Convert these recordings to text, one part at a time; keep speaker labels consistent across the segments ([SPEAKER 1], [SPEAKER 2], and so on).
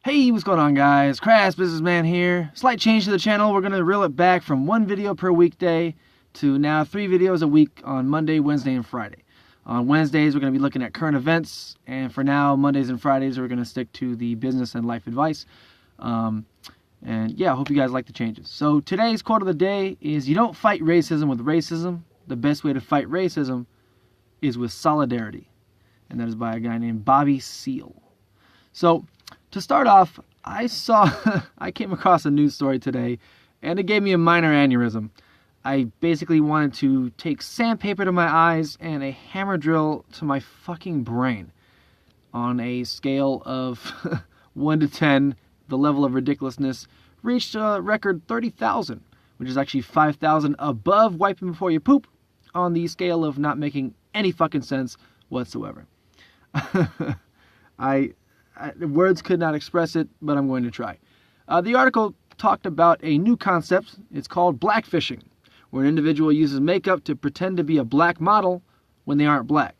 [SPEAKER 1] Hey, what's going on, guys? Crass Businessman here. Slight change to the channel. We're going to reel it back from one video per weekday to now 3 videos a week on Monday, Wednesday, and Friday. On Wednesdays, we're going to be looking at current events, and for now, Mondays and Fridays, we're going to stick to the business and life advice. And yeah, I hope you guys like the changes. So today's quote of the day is, you don't fight racism with racism. The best way to fight racism is with solidarity. And that is by a guy named Bobby Seale. So, to start off, I came across a news story today, and it gave me a minor aneurysm. I basically wanted to take sandpaper to my eyes and a hammer drill to my fucking brain. On a scale of 1 to 10, the level of ridiculousness reached a record 30,000, which is actually 5,000 above wiping before you poop, on the scale of not making any fucking sense whatsoever. Words could not express it, but I'm going to try. The article talked about a new concept. It's called blackfishing, where an individual uses makeup to pretend to be a black model when they aren't black.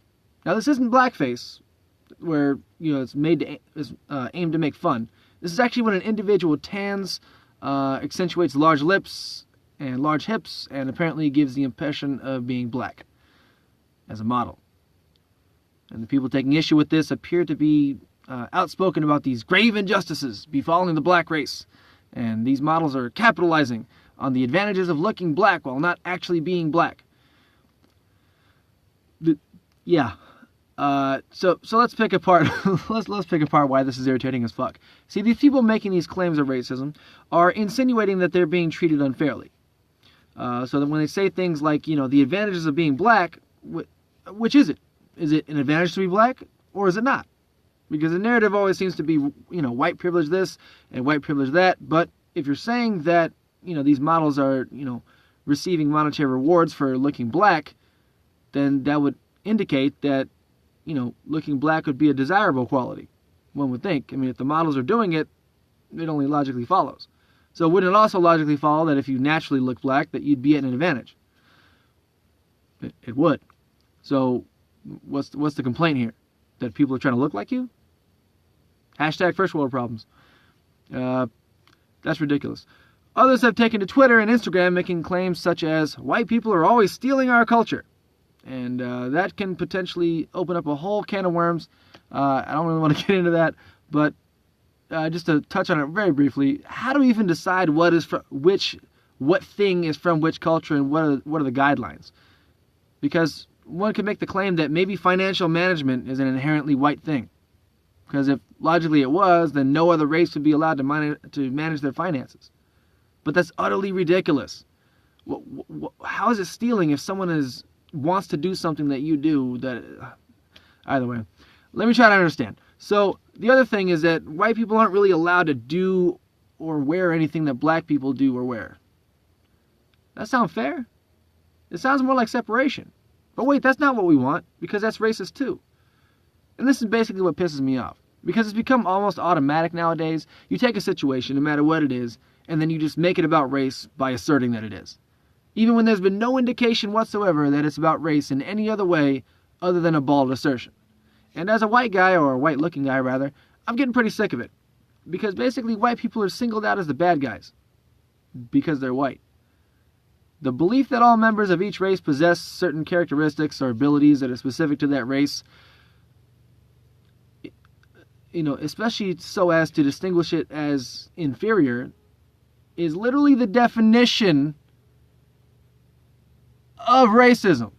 [SPEAKER 1] Now, this isn't blackface, where it's aimed to make fun. This is actually when an individual tans, accentuates large lips and large hips, and apparently gives the impression of being black as a model. And the people taking issue with this appear to be outspoken about these grave injustices befalling the black race. And these models are capitalizing on the advantages of looking black while not actually being black. So let's pick apart let's pick apart why this is irritating as fuck. See, these people making these claims of racism are insinuating that they're being treated unfairly. So that when they say things like, the advantages of being black, which is it? Is it an advantage to be black, or is it not? Because the narrative always seems to be, white privilege this and white privilege that. But if you're saying that, these models are, receiving monetary rewards for looking black, then that would indicate that, looking black would be a desirable quality. One would think. I mean, if the models are doing it, it only logically follows. So wouldn't it also logically follow that if you naturally look black, that you'd be at an advantage? It would. So what's the complaint here? That people are trying to look like you? Hashtag first world problems. That's ridiculous. Others have taken to Twitter and Instagram making claims such as, white people are always stealing our culture. And that can potentially open up a whole can of worms. I don't really want to get into that, but just to touch on it very briefly, how do we even decide what thing is from which culture, and what are the guidelines? Because one could make the claim that maybe financial management is an inherently white thing. Because if logically it was, then no other race would be allowed to manage their finances. But that's utterly ridiculous. How is it stealing if someone wants to do something that you do? Either way, let me try to understand. So the other thing is that white people aren't really allowed to do or wear anything that black people do or wear. That sound fair? It sounds more like separation. But wait, that's not what we want, because that's racist too. And this is basically what pisses me off. Because it's become almost automatic nowadays. You take a situation, no matter what it is, and then you just make it about race by asserting that it is. Even when there's been no indication whatsoever that it's about race in any other way other than a bald assertion. And as a white guy, or a white-looking guy rather, I'm getting pretty sick of it. Because basically white people are singled out as the bad guys. Because they're white. The belief that all members of each race possess certain characteristics or abilities that are specific to that race, especially so as to distinguish it as inferior, is literally the definition of racism.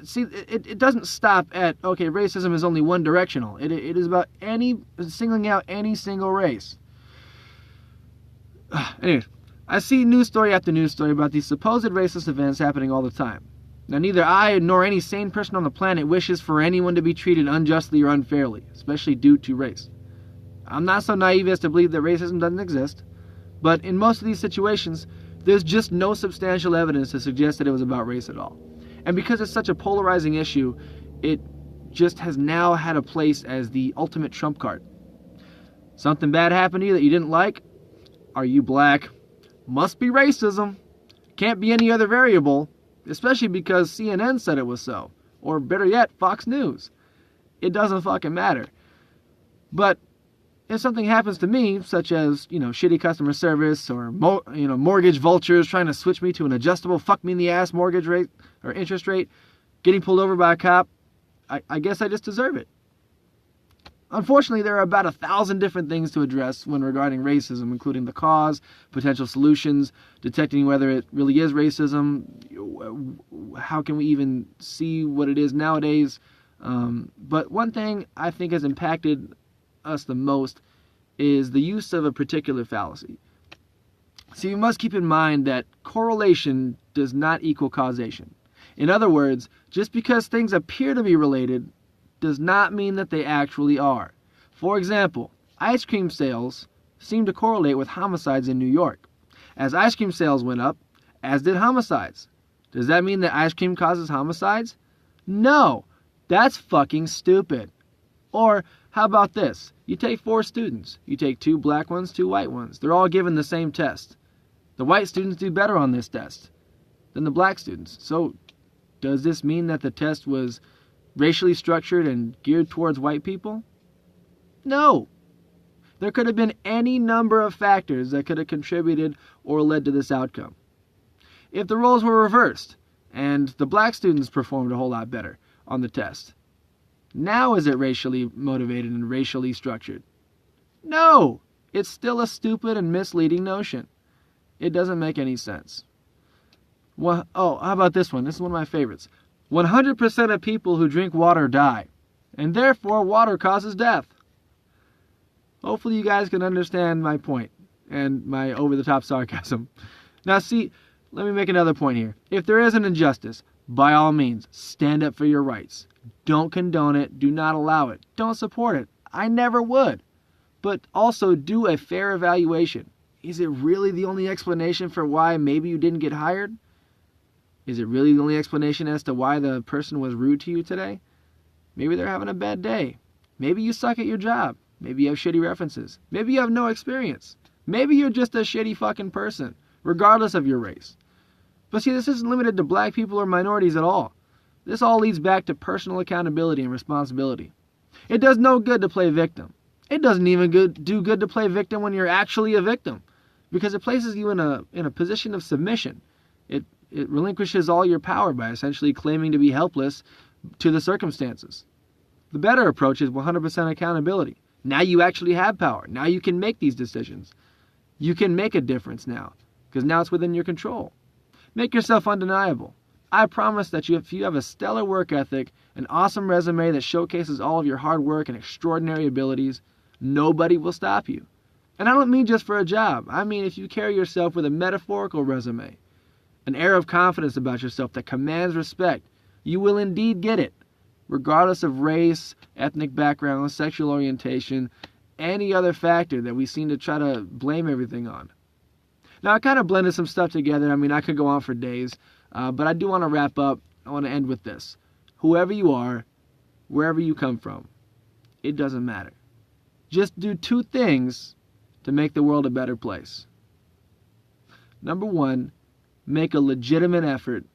[SPEAKER 1] See, it doesn't stop at, okay, racism is only one directional. It is about singling out any single race. Anyways, I see news story after news story about these supposed racist events happening all the time. Now, neither I nor any sane person on the planet wishes for anyone to be treated unjustly or unfairly, especially due to race. I'm not so naive as to believe that racism doesn't exist, but in most of these situations, there's just no substantial evidence to suggest that it was about race at all. And because it's such a polarizing issue, it just has now had a place as the ultimate trump card. Something bad happened to you that you didn't like? Are you black? Must be racism. Can't be any other variable. Especially because CNN said it was so. Or better yet, Fox News. It doesn't fucking matter. But if something happens to me, such as, shitty customer service or, mortgage vultures trying to switch me to an adjustable fuck-me-in-the-ass mortgage rate or interest rate, getting pulled over by a cop, I guess I just deserve it. Unfortunately, there are about 1,000 different things to address when regarding racism, including the cause, potential solutions, detecting whether it really is racism, how can we even see what it is nowadays. But one thing I think has impacted us the most is the use of a particular fallacy. See, you must keep in mind that correlation does not equal causation. In other words, just because things appear to be related does not mean that they actually are. For example, ice cream sales seem to correlate with homicides in New York. As ice cream sales went up, as did homicides. Does that mean that ice cream causes homicides? No, that's fucking stupid. Or how about this? You take 4 students. You take 2 black ones, 2 white ones. They're all given the same test. The white students do better on this test than the black students. So does this mean that the test was racially structured and geared towards white people? No. There could have been any number of factors that could have contributed or led to this outcome. If the roles were reversed and the black students performed a whole lot better on the test, now is it racially motivated and racially structured? No. It's still a stupid and misleading notion. It doesn't make any sense. Well, how about this one? This is one of my favorites. 100% of people who drink water die, and therefore water causes death. Hopefully you guys can understand my point and my over-the-top sarcasm. Now see, let me make another point here. If there is an injustice, by all means, stand up for your rights. Don't condone it. Do not allow it. Don't support it. I never would. But also do a fair evaluation. Is it really the only explanation for why maybe you didn't get hired? Is it really the only explanation as to why the person was rude to you today? Maybe they're having a bad day. Maybe you suck at your job. Maybe you have shitty references. Maybe you have no experience. Maybe you're just a shitty fucking person, regardless of your race. But see, this isn't limited to black people or minorities at all. This all leads back to personal accountability and responsibility. It does no good to play victim. It doesn't even do good to play victim when you're actually a victim, because it places you in a position of submission. It relinquishes all your power by essentially claiming to be helpless to the circumstances. The better approach is 100% accountability. Now you actually have power. Now you can make these decisions. You can make a difference now, because now it's within your control. Make yourself undeniable. I promise that if you have a stellar work ethic, an awesome resume that showcases all of your hard work and extraordinary abilities, nobody will stop you. And I don't mean just for a job. I mean if you carry yourself with a metaphorical resume, an air of confidence about yourself that commands respect, you will indeed get it, regardless of race, ethnic background, sexual orientation, any other factor that we seem to try to blame everything on. Now, I kind of blended some stuff together. I mean, I could go on for days, but I do want to wrap up. I want to end with this. Whoever you are, wherever you come from, it doesn't matter. Just do 2 things to make the world a better place. Number 1, make a legitimate effort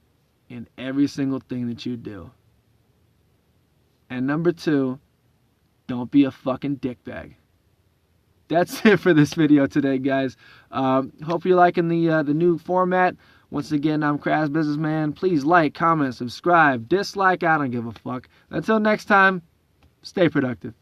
[SPEAKER 1] in every single thing that you do. And number 2, don't be a fucking dickbag. That's it for this video today, guys. Hope you're liking the new format. Once again, I'm Crass Businessman. Please like, comment, subscribe, dislike, I don't give a fuck. Until next time, stay productive.